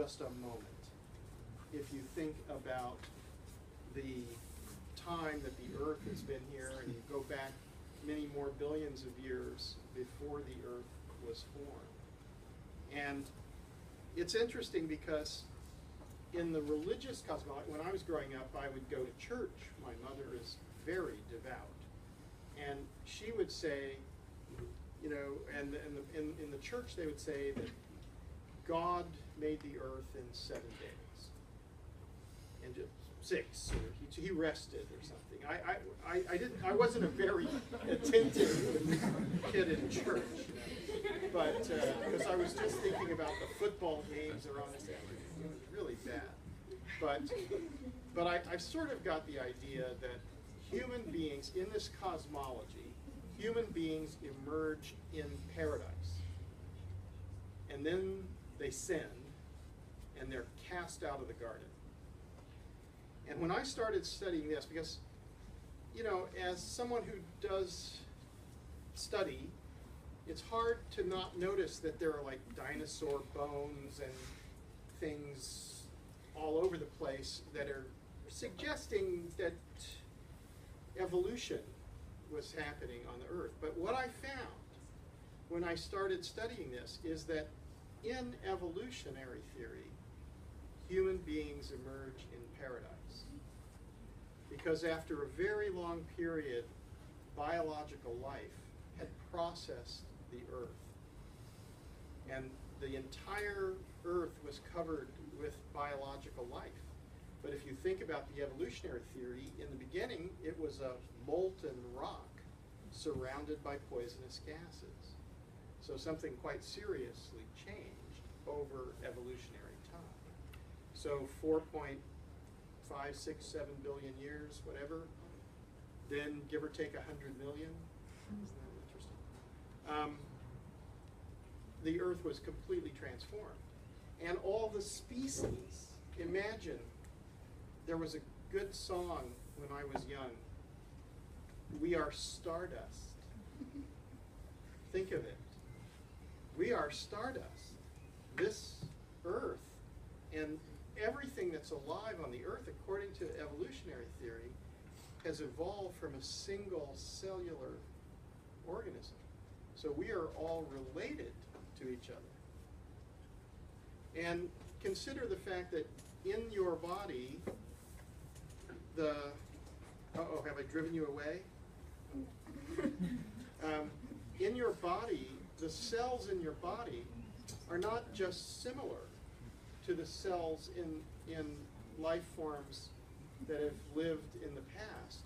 just a moment. If you think about the time that the Earth has been here, and you go back many more billions of years before the Earth was formed. And it's interesting because in the religious cosmology, when I was growing up, I would go to church. My mother is very devout. And she would say, you know, and in the church they would say that God made the earth in 7 days. And just 6, or he rested or something. I wasn't a very attentive kid in church, you know, but because I was just thinking about the football games around this area. It was really bad. But I sort of got the idea that human beings in this cosmology, human beings emerge in paradise. And then they sin, and they're cast out of the garden. And when I started studying this, because, you know, as someone who does study, it's hard to not notice that there are like dinosaur bones and things all over the place that are suggesting that evolution was happening on the earth. But what I found when I started studying this is that in evolutionary theory, human beings emerge in paradise. Because after a very long period, biological life had processed the earth. And the entire earth was covered with biological life. But if you think about the evolutionary theory, in the beginning, it was a molten rock surrounded by poisonous gases. So something quite seriously changed over evolutionary time. So 4.5, 6, 7 billion years, whatever, then give or take 100 million. Isn't that interesting? The earth was completely transformed. And all the species, imagine, there was a good song when I was young, "We are stardust." Think of it. We are stardust. This earth and everything that's alive on the earth, according to evolutionary theory, has evolved from a single cellular organism. So we are all related to each other. And consider the fact that in your body, uh-oh, have I driven you away? In your body, the cells in your body are not just similar to the cells in life forms that have lived in the past.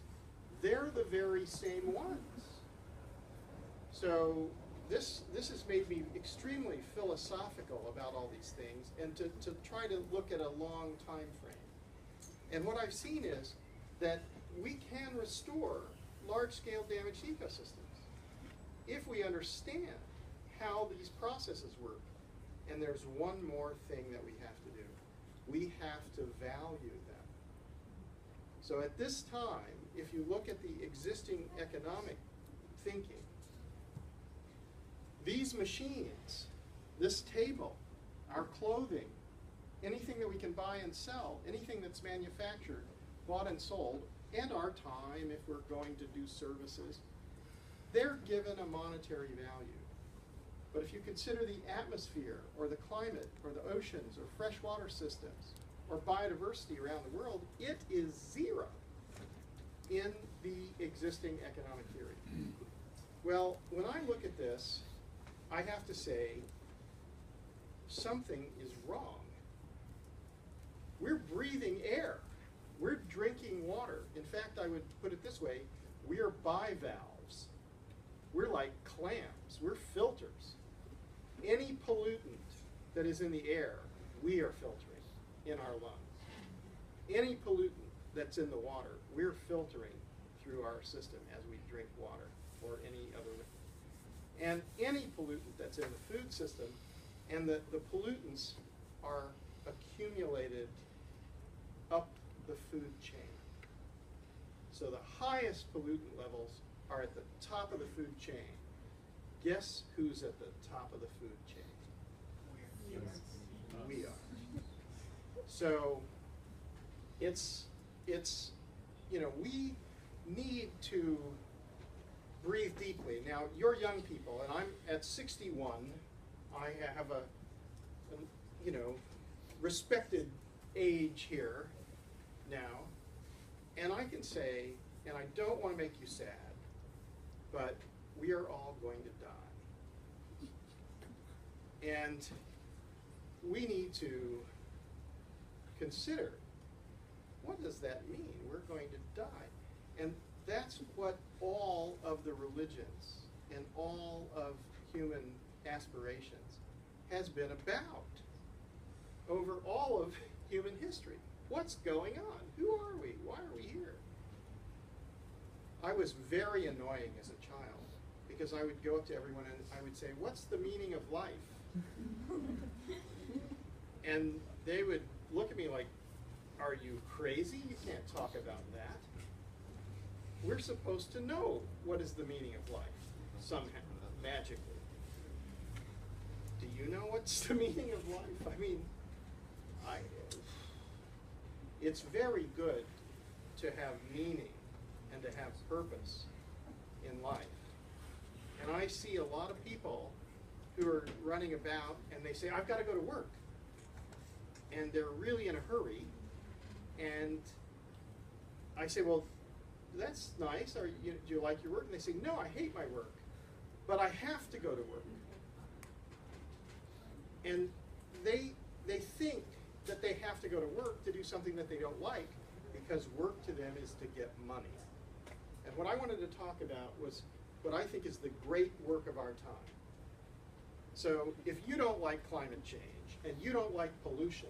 They're the very same ones. So this has made me extremely philosophical about all these things, and to try to look at a long time frame. And what I've seen is that we can restore large-scale damaged ecosystems if we understand how these processes work. And there's one more thing that we have to do. We have to value them. So at this time, if you look at the existing economic thinking, these machines, this table, our clothing, anything that we can buy and sell, anything that's manufactured, bought and sold, and our time if we're going to do services, they're given a monetary value. But if you consider the atmosphere, or the climate, or the oceans, or freshwater systems, or biodiversity around the world, it is zero in the existing economic theory. Well, when I look at this, I have to say something is wrong. We're breathing air. We're drinking water. In fact, I would put it this way, we are bivalves. We're like clams. We're filters. Any pollutant that is in the air, we are filtering in our lungs. Any pollutant that's in the water, we're filtering through our system as we drink water or any other liquid. And any pollutant that's in the food system, and the pollutants are accumulated up the food chain. So the highest pollutant levels are at the top of the food chain. Guess who's at the top of the food chain? Yes. We are. So it's, you know, we need to breathe deeply. Now, you're young people, and I'm at 61. I have a you know, respected age here now, and I can say, and I don't want to make you sad, but we are all going to die. And we need to consider, what does that mean? We're going to die. And that's what all of the religions and all of human aspirations has been about over all of human history. What's going on? Who are we? Why are we here? I was very annoying as a child because I would go up to everyone and I would say, what's the meaning of life? And they would look at me like, are you crazy? You can't talk about that. We're supposed to know what is the meaning of life, somehow, magically. Do you know what's the meaning of life? I mean, it's very good to have meaning and to have purpose in life. And I see a lot of people who are running about and they say, I've got to go to work. And they're really in a hurry. And I say, well, that's nice. Do you like your work? And they say, no, I hate my work. But I have to go to work. And they think that they have to go to work to do something that they don't like because work to them is to get money. And what I wanted to talk about was what I think is the great work of our time. So if you don't like climate change, and you don't like pollution,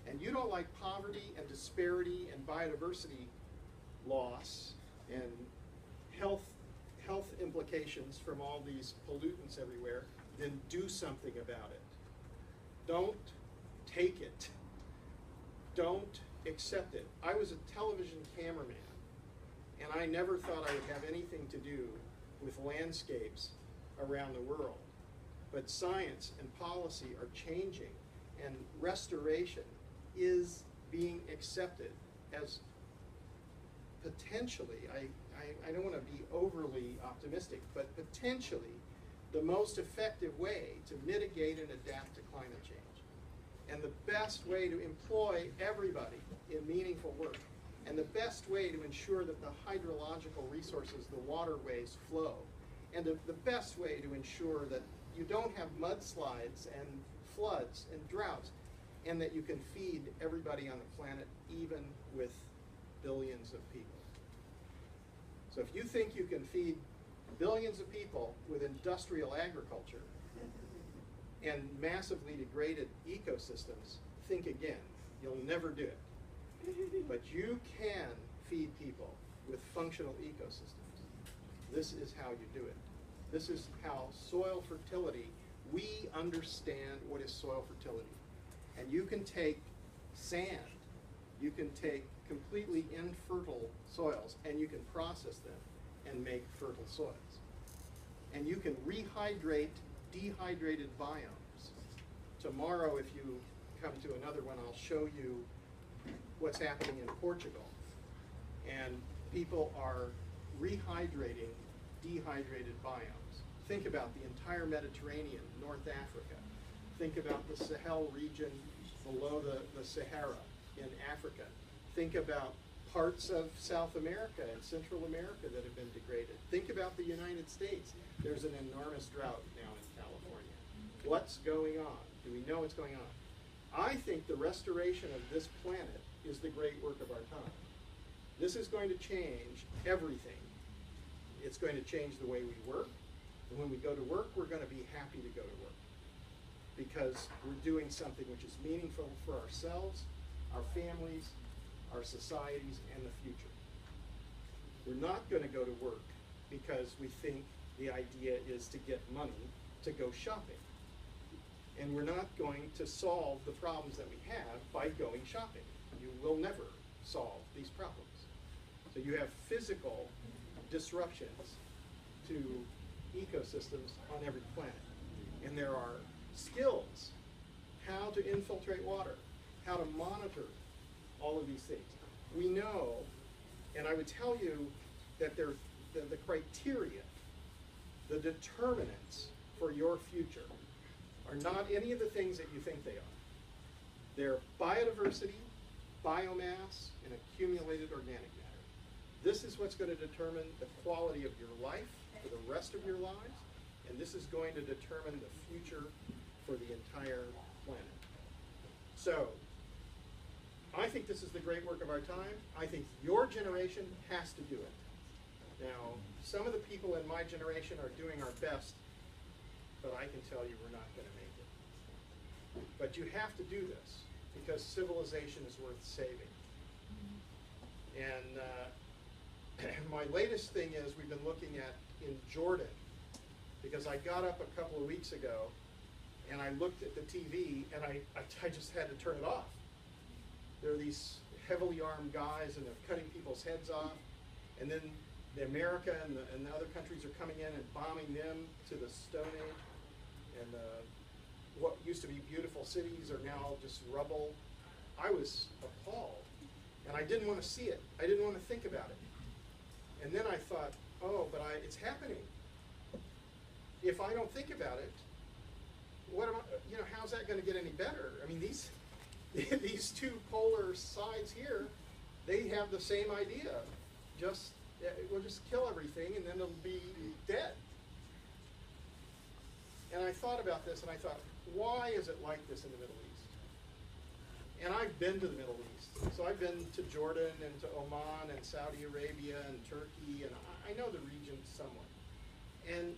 and you don't like poverty and disparity and biodiversity loss and health implications from all these pollutants everywhere, then do something about it. Don't take it. Don't accept it. I was a television cameraman, and I never thought I would have anything to do with landscapes around the world. But science and policy are changing, and restoration is being accepted as potentially, I don't want to be overly optimistic, but potentially the most effective way to mitigate and adapt to climate change. And the best way to employ everybody in meaningful work, and the best way to ensure that the hydrological resources, the waterways, flow, and the best way to ensure that you don't have mudslides and floods and droughts, and that you can feed everybody on the planet, even with billions of people. So if you think you can feed billions of people with industrial agriculture and massively degraded ecosystems, think again. You'll never do it. But you can feed people with functional ecosystems. This is how you do it. This is how soil fertility, we understand what is soil fertility. And you can take sand, you can take completely infertile soils, and you can process them and make fertile soils. And you can rehydrate dehydrated biomes. Tomorrow, if you come to another one, I'll show you what's happening in Portugal. And people are rehydrating dehydrated biomes. Think about the entire Mediterranean, North Africa. Think about the Sahel region below the Sahara in Africa. Think about parts of South America and Central America that have been degraded. Think about the United States. There's an enormous drought now in California. What's going on? Do we know what's going on? I think the restoration of this planet is the great work of our time. This is going to change everything. It's going to change the way we work. And when we go to work, we're going to be happy to go to work, because we're doing something which is meaningful for ourselves, our families, our societies, and the future. We're not going to go to work because we think the idea is to get money to go shopping. And we're not going to solve the problems that we have by going shopping. You will never solve these problems. So you have physical disruptions to ecosystems on every planet. And there are skills, how to infiltrate water, how to monitor all of these things. We know, and I would tell you that the criteria, the determinants for your future are not any of the things that you think they are. They're biodiversity, biomass, and accumulated organic matter. This is what's going to determine the quality of your life for the rest of your lives, and this is going to determine the future for the entire planet. So, I think this is the great work of our time. I think your generation has to do it. Now, some of the people in my generation are doing our best, but I can tell you we're not going to make it. But you have to do this, because civilization is worth saving. And my latest thing is we've been looking at in Jordan, because I got up a couple of weeks ago and I looked at the TV and I just had to turn it off. There are these heavily armed guys and they're cutting people's heads off, and then America and the other countries are coming in and bombing them to the Stone Age, and what used to be beautiful cities are now just rubble. I was appalled, and I didn't want to see it. I didn't want to think about it. And then I thought, oh, but it's happening. If I don't think about it, what am I, how's that going to get any better? I mean, these two polar sides here, they have the same idea. We'll just kill everything and then it'll be dead. And I thought about this and I thought, why is it like this in the Middle East? And I've been to the Middle East. So I've been to Jordan and to Oman and Saudi Arabia and Turkey, and I know the region somewhat. And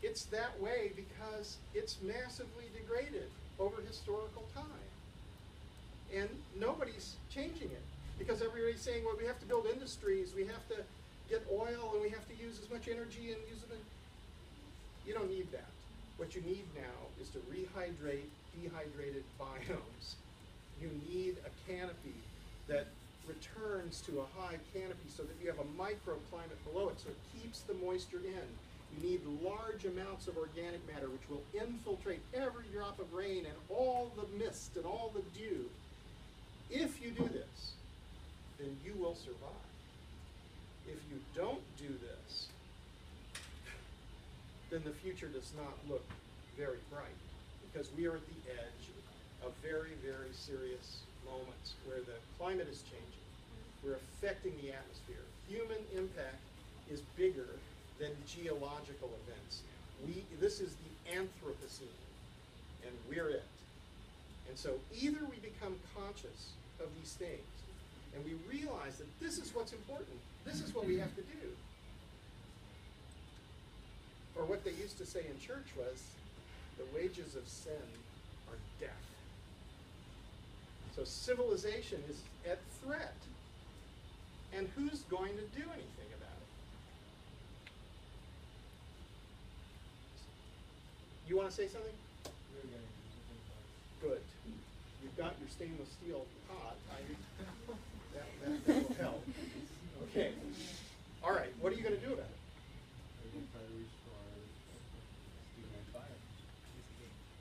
it's that way because it's massively degraded over historical time. And nobody's changing it, because everybody's saying, well, we have to build industries, we have to get oil, and we have to use as much energy and use it. You don't need that. What you need now is to rehydrate dehydrated biomes. You need a canopy that returns to a high canopy so that you have a microclimate below it, so it keeps the moisture in. You need large amounts of organic matter which will infiltrate every drop of rain and all the mist and all the dew. If you do this, then you will survive. If you don't do this, then the future does not look very bright, because we are at the edge of very, very serious moments where the climate is changing. We're affecting the atmosphere. Human impact is bigger than geological events. This is the Anthropocene, and we're it. And so either we become conscious of these things, and we realize that this is what's important, this is what we have to do. Or what they used to say in church was, the wages of sin are death. So civilization is at threat. And who's going to do anything about it? You want to say something? Good. You've got your stainless steel pot. That will help. Okay. All right. What are you going to do about it?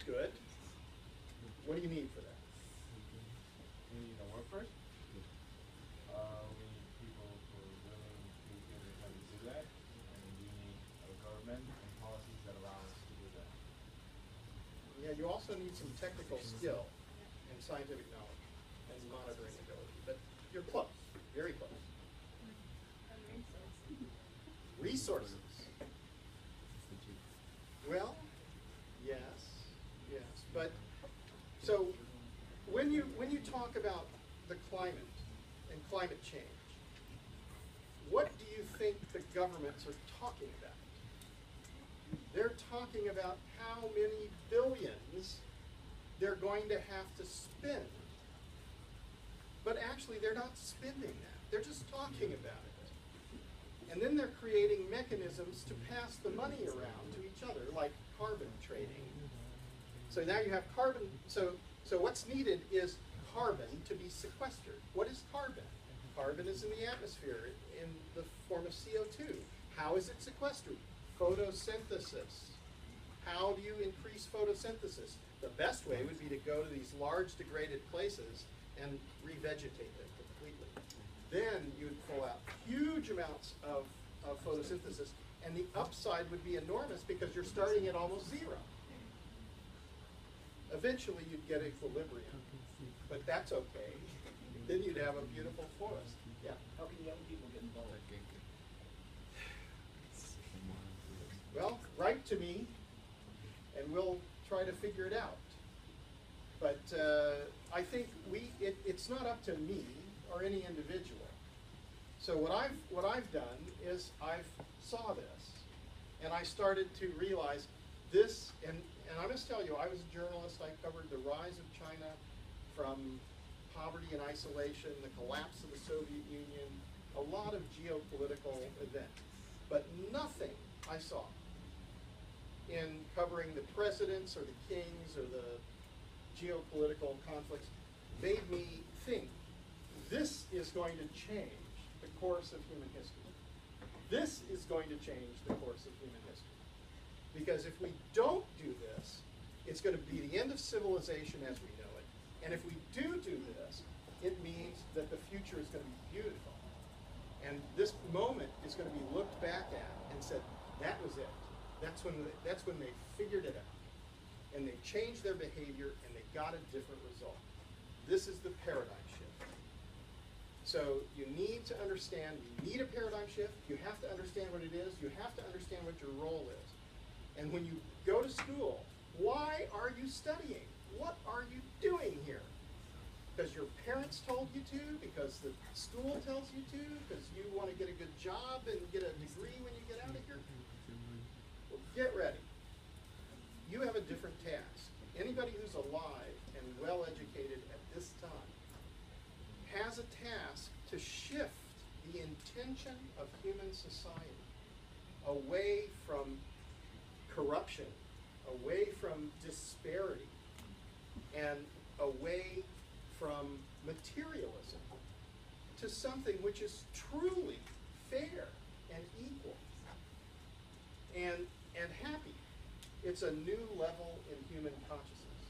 Good. What do you need for that? We need a workforce. We need people who are willing to get their time to do that, and we need a government and policies that allow us to do that. Yeah, you also need some technical skill and scientific knowledge and monitoring ability, but you're close, very close. Resources. Well, yes, but so when you talk about the climate and climate change, what do you think the governments are talking about? They're talking about how many billions they're going to have to spend. But actually, they're not spending that. They're just talking about it. And then they're creating mechanisms to pass the money around to each other, like carbon trading. So now you have carbon. So what's needed is carbon to be sequestered. What is carbon? Carbon is in the atmosphere in the form of CO2. How is it sequestered? Photosynthesis. How do you increase photosynthesis? the best way would be to go to these large degraded places and revegetate them completely. Then you'd pull out huge amounts of photosynthesis, and the upside would be enormous because you're starting at almost zero. Eventually you'd get equilibrium, but that's okay. Then you'd have a beautiful forest. Yeah. How can young people get involved? Well, write to me, and we'll try to figure it out. But I think it's not up to me or any individual. So what I've done is I've saw this, and I started to realize this. And I must tell you, I was a journalist. I covered the rise of China from poverty and isolation, the collapse of the Soviet Union, a lot of geopolitical events. But nothing I saw in covering the presidents or the kings or the geopolitical conflicts made me think this is going to change the course of human history. This is going to change the course of human history. Because if we don't do this, it's going to be the end of civilization as we know it. And if we do this, it means that the future is going to be beautiful. And this moment is going to be looked back at and said, that was it. That's when they figured it out. And they changed their behavior and they got a different result. This is the paradigm shift. So you need to understand, you need a paradigm shift. You have to understand what it is. You have to understand what your role is. And when you go to school, why are you studying? What are you doing here? Because your parents told you to, because the school tells you to, because you want to get a good job and get a degree when you get out of here? Well, get ready. You have a different task. Anybody who's alive and well-educated at this time has a task to shift the intention of human society away from corruption, away from disparity, and away from materialism to something which is truly fair and equal and happy. It's a new level in human consciousness.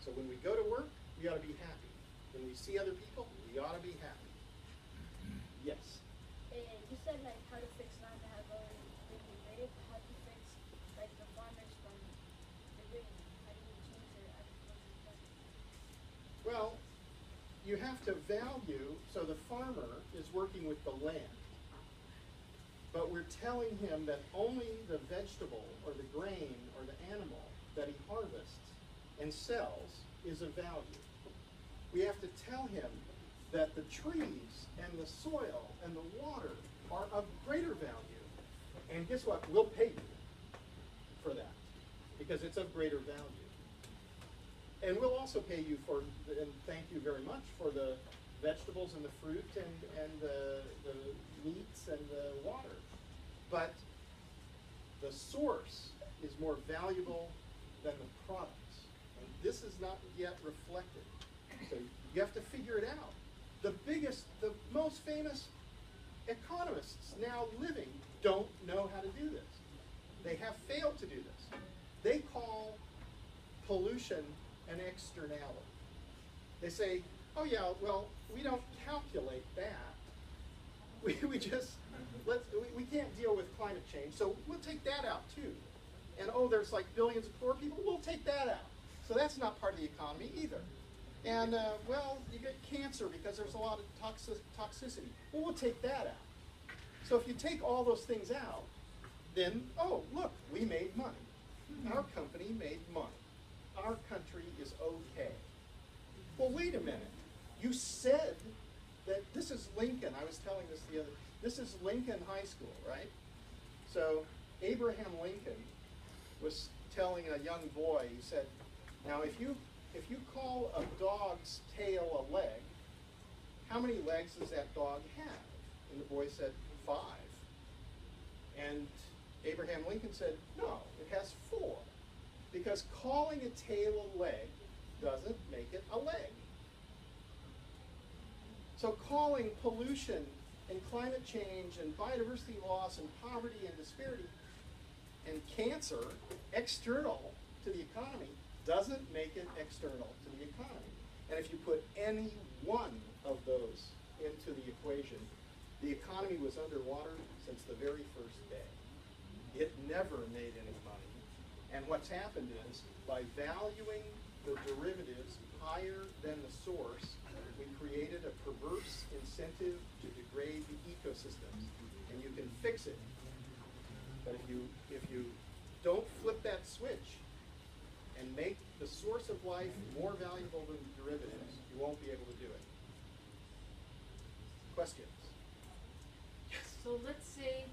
So when we go to work, we ought to be happy. When we see other people, we ought to be happy. Yes? You said like how to fix land that has already been degraded. How to fix like the farmers from degrading? How do you change their agricultural practices? Well, you have to value, so the farmer is working with the land. But we're telling him that only the vegetable or the grain or the animal that he harvests and sells is of value. We have to tell him that the trees and the soil and the water are of greater value. And guess what? We'll pay you for that because it's of greater value. And we'll also pay you for, and thank you very much for the vegetables and the fruit and the meats and the water. But the source is more valuable than the products. And this is not yet reflected. So you have to figure it out. The most famous economists now living don't know how to do this. They have failed to do this. They call pollution an externality. They say, oh yeah, well, we don't calculate that. We just, we can't deal with climate change, so we'll take that out too. And oh, there's like billions of poor people, we'll take that out. So that's not part of the economy either. And well, you get cancer because there's a lot of toxicity. Well, we'll take that out. So if you take all those things out, then, oh, look, we made money. Our company made money. Our country is okay. Well, wait a minute. You said that this is Lincoln. I was telling this is Lincoln High School, right? So Abraham Lincoln was telling a young boy, he said, now if you call a dog's tail a leg, how many legs does that dog have? And the boy said, 5. And Abraham Lincoln said, no, it has 4. Because calling a tail a leg doesn't make it a leg. So calling pollution and climate change and biodiversity loss and poverty and disparity and cancer external to the economy doesn't make it external to the economy. And if you put any one of those into the equation, the economy was underwater since the very first day. It never made any money. And what's happened is, by valuing the derivatives higher than the source, we created a perverse incentive to degrade the ecosystems. And you can fix it. But if you don't flip that switch and make the source of life more valuable than the derivatives, you won't be able to do it. Questions? Yes. So let's say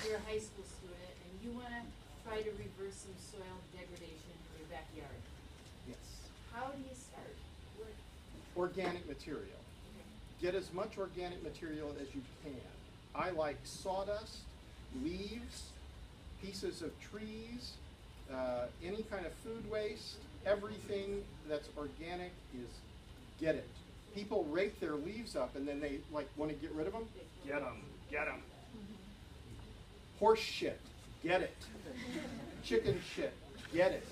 you're a high school student and you want to try to reverse some soil degradation in your backyard. Yes. How do you start? Organic material. Get as much organic material as you can. I like sawdust, leaves, pieces of trees, any kind of food waste. Everything that's organic is get it. People rake their leaves up and then they like want to get rid of them. Get them, get them. Horse shit, get it. Chicken shit, get it.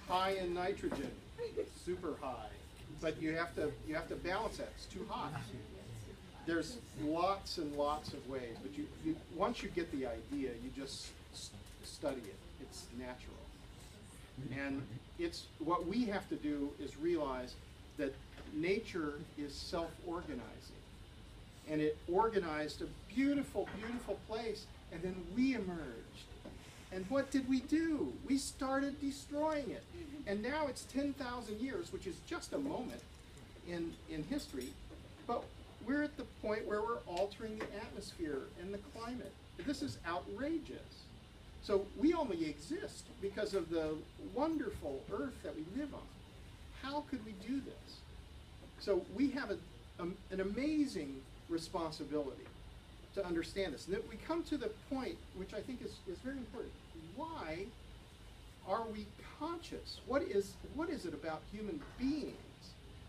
High in nitrogen, super high. But you have to balance that. It's too hot. There's lots and lots of ways, but you once you get the idea, you just study it. It's natural. And it's what we have to do is realize that nature is self-organizing. And it organized a beautiful, beautiful place, and then we emerged. And what did we do? We started destroying it. And now it's 10,000 years, which is just a moment in history, but we're at the point where we're altering the atmosphere and the climate. This is outrageous. So we only exist because of the wonderful earth that we live on. How could we do this? So we have an amazing responsibility to understand this. And then we come to the point, which I think is very important. Why are we conscious? What is it about human beings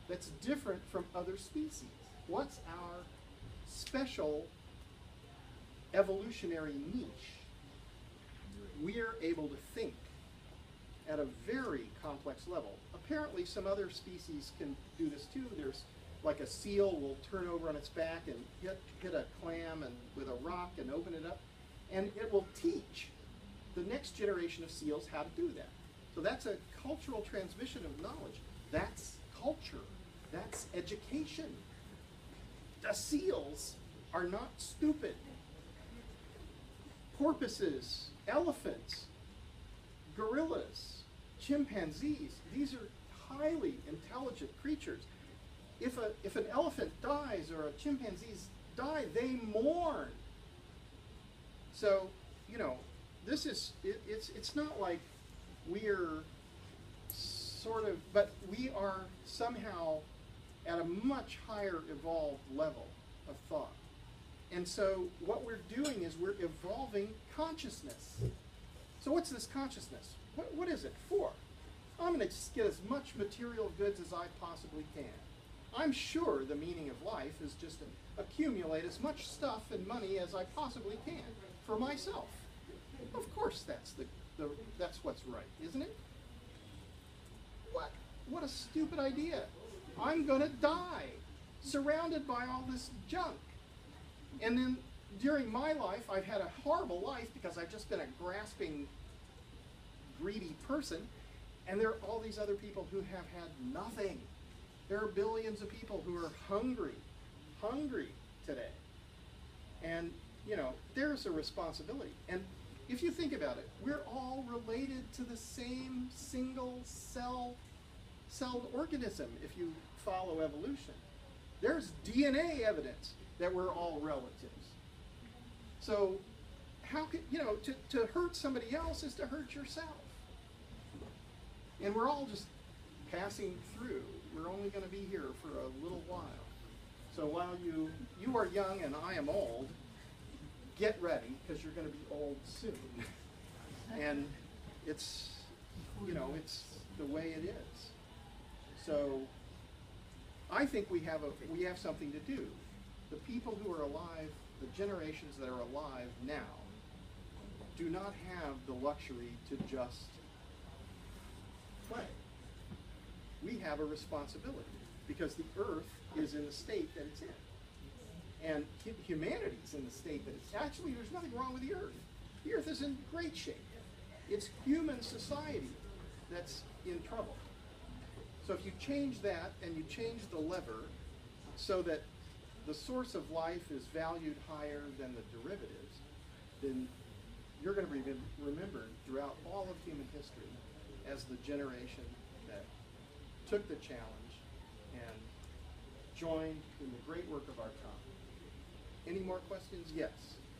that's different from other species? What's our special evolutionary niche? We're able to think at a very complex level. Apparently some other species can do this too. There's like a seal will turn over on its back and hit a clam and with a rock and open it up, and it will teach the next generation of seals how to do that. So that's a cultural transmission of knowledge. That's culture. That's education. The seals are not stupid. Porpoises, elephants, gorillas, chimpanzees, these are highly intelligent creatures. If an elephant dies or a chimpanzees die, they mourn. So, you know, this is, it's not like we're sort of, but we are somehow at a much higher evolved level of thought. And so what we're doing is we're evolving consciousness. So what's this consciousness? What is it for? I'm going to get as much material goods as I possibly can. I'm sure the meaning of life is just to accumulate as much stuff and money as I possibly can for myself. Of course that's that's what's right, isn't it? What a stupid idea. I'm going to die surrounded by all this junk. And then during my life, I've had a horrible life because I've just been a grasping, greedy person. And there are all these other people who have had nothing. There are billions of people who are hungry today. And, you know, there's a responsibility. And if you think about it, we're all related to the same single-celled organism if you follow evolution. There's DNA evidence that we're all relatives. So how could, you know, to hurt somebody else is to hurt yourself. And we're all just passing through. We're only going to be here for a little while. So while you are young and I am old, get ready because you're going to be old soon. And it's, you know, it's the way it is. So I think we have something to do. The people who are alive, the generations that are alive now, do not have the luxury to just play. We have a responsibility because the earth is in the state that it's in. And humanity's in the state that it's actually, there's nothing wrong with the earth. The earth is in great shape. It's human society that's in trouble. So if you change that and you change the lever so that the source of life is valued higher than the derivatives, then you're going to be remembered throughout all of human history as the generation that took the challenge and joined in the great work of our time. Any more questions? Yes.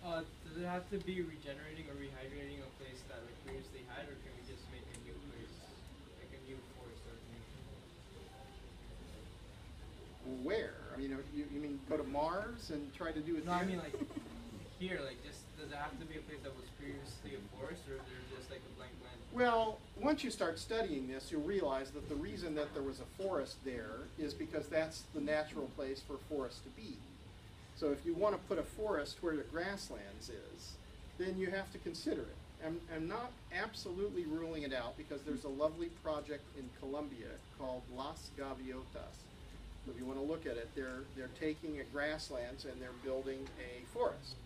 Does it have to be regenerating or rehydrating a place that like previously had, or can we just make a new place, like a new forest or a new? Where? I mean, you mean go to Mars and try to do it No, there? I mean like here, like just does it have to be a place that was previously a forest, or is there just like a blank land? Well, once you start studying this, you'll realize that the reason that there was a forest there is because that's the natural place for forests to be. So if you want to put a forest where the grasslands is, then you have to consider it. I'm not absolutely ruling it out because there's a lovely project in Colombia called Las Gaviotas. So if you want to look at it, they're taking a grasslands and they're building a forest.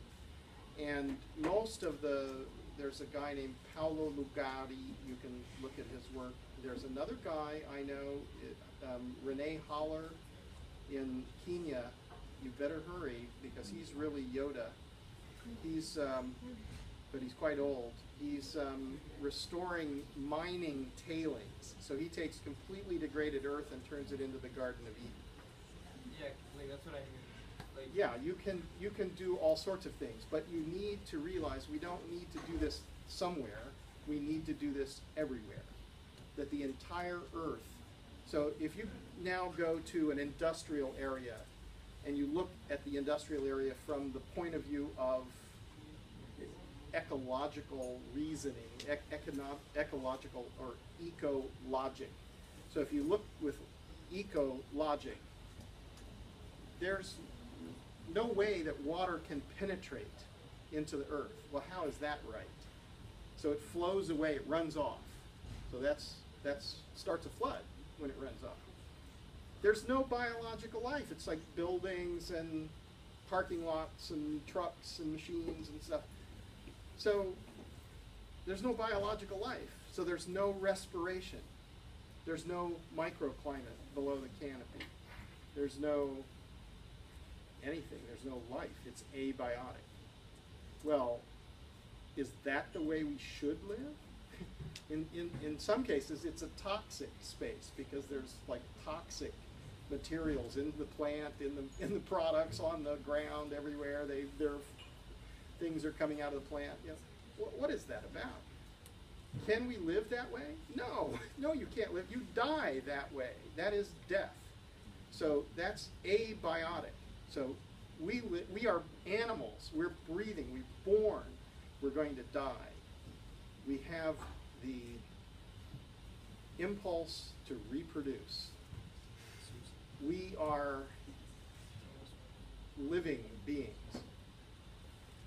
And most of there's a guy named Paulo Lugari, you can look at his work. There's another guy I know, Rene Haller in Kenya. You better hurry because he's really Yoda. He's, but he's quite old. He's restoring mining tailings. So he takes completely degraded earth and turns it into the Garden of Eden. Yeah, like that's what I mean. Like Yeah, you can do all sorts of things, but you need to realize we don't need to do this somewhere. We need to do this everywhere. That the entire earth. So if you now go to an industrial area and you look at the industrial area from the point of view of ecological reasoning, ecological or eco-logic. So if you look with eco-logic, there's no way that water can penetrate into the earth. Well, how is that right? So it flows away, it runs off. So that's starts a flood when it runs off. There's no biological life. It's like buildings and parking lots and trucks and machines and stuff. So there's no biological life. So there's no respiration. There's no microclimate below the canopy. There's no anything. There's no life. It's abiotic. Well, is that the way we should live? In some cases, it's a toxic space because there's like toxic materials in the plant, in the products, on the ground, everywhere. Things are coming out of the plant. You know, what is that about? Can we live that way? No, no, you can't live. You die that way. That is death. So that's abiotic. So we are animals. We're breathing. We're born. We're going to die. We have the impulse to reproduce. We are living beings.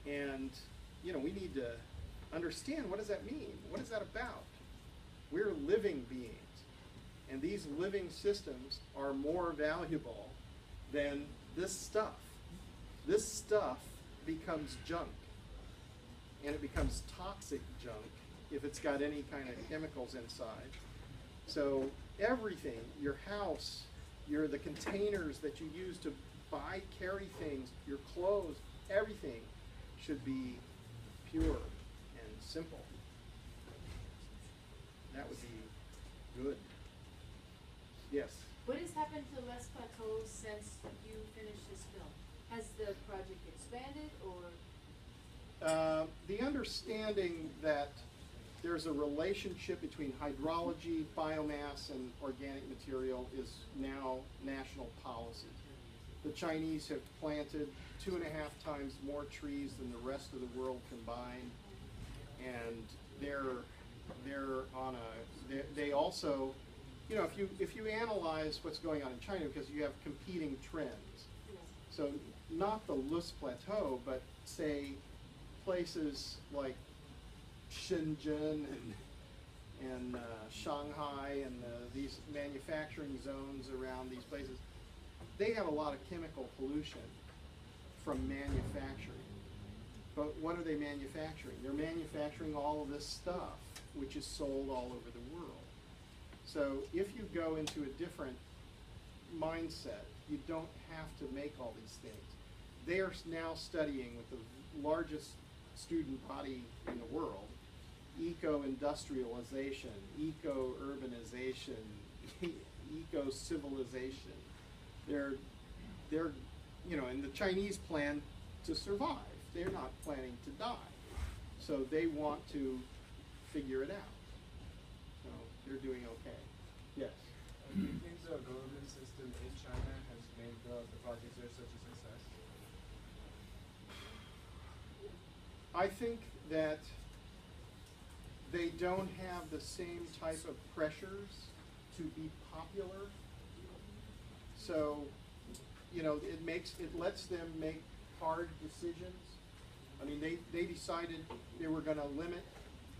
And, you know, we need to understand, what does that mean? What is that about? We're living beings. And these living systems are more valuable than this stuff. This stuff becomes junk. And it becomes toxic junk if it's got any kind of chemicals inside. So everything, your house, the containers that you use to carry things, your clothes, everything should be pure and simple. That would be good. Yes? What has happened to Les Plateaux since you finished this film? Has the project expanded, or? The understanding that there's a relationship between hydrology, biomass, and organic material is now national policy. The Chinese have planted 2.5 times more trees than the rest of the world combined, and they also, you know, if you analyze what's going on in China, because you have competing trends. So not the Loess Plateau, but say places like Shenzhen and Shanghai and these manufacturing zones around these places, they have a lot of chemical pollution from manufacturing. But what are they manufacturing? They're manufacturing all of this stuff, which is sold all over the world. So if you go into a different mindset, you don't have to make all these things. They are now studying with the largest student body in the world, eco-industrialization, eco-urbanization, eco-civilization. They're, you know, and the Chinese plan to survive. They're not planning to die. So they want to figure it out. So they're doing okay. Yes? Do you think the government system in China has made the projects there such a success? I think that they don't have the same type of pressures to be popular. So, you know, it lets them make hard decisions. I mean, they decided they were going to limit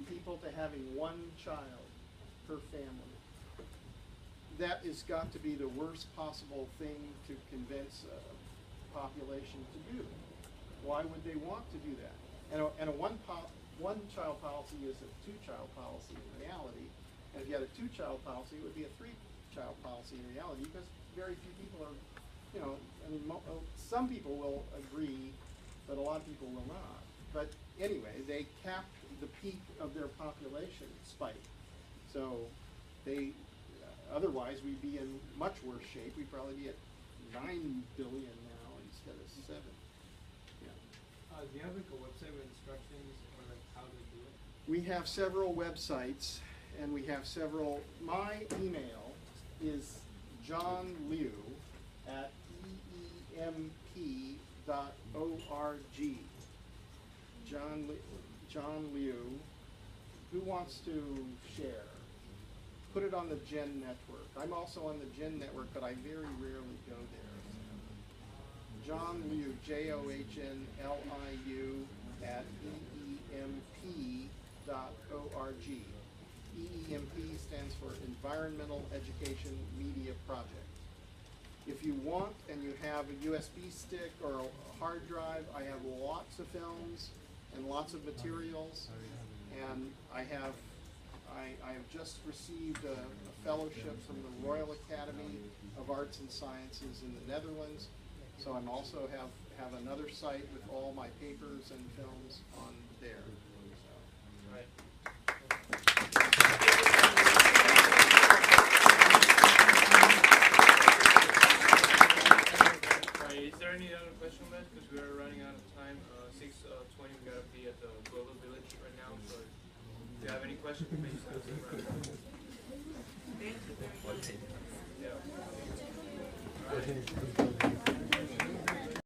people to having one child per family. That has got to be the worst possible thing to convince a population to do. Why would they want to do that? And a one-child policy is a two-child policy in reality. And if you had a two-child policy, it would be a three-child policy in reality, because very few people are, you know, I mean, some people will agree, but a lot of people will not. But anyway, they capped the peak of their population spike. So they, otherwise we'd be in much worse shape. We'd probably be at 9 billion now instead of 7. Yeah. Do you have like a website with instructions or like how to do it? We have several websites, and we have several. My email is johnliu at eemp.org. John Liu. Who wants to share? Put it on the Gen Network. I'm also on the Gen Network, but I very rarely go there. John Liu, JOHNLIU at eemp.org. EEMP stands for Environmental Education Media Project. If you want and you have a USB stick or a hard drive, I have lots of films and lots of materials, and I have just received a fellowship from the Royal Academy of Arts and Sciences in the Netherlands. So I'm also have another site with all my papers and films on there. So. Right. Is there any other question, guys? Because we are running out of time. 6:20, we gotta be at the Global Village right now. So if you have any questions, please ask them right now. Thank you very much. Yeah. All right.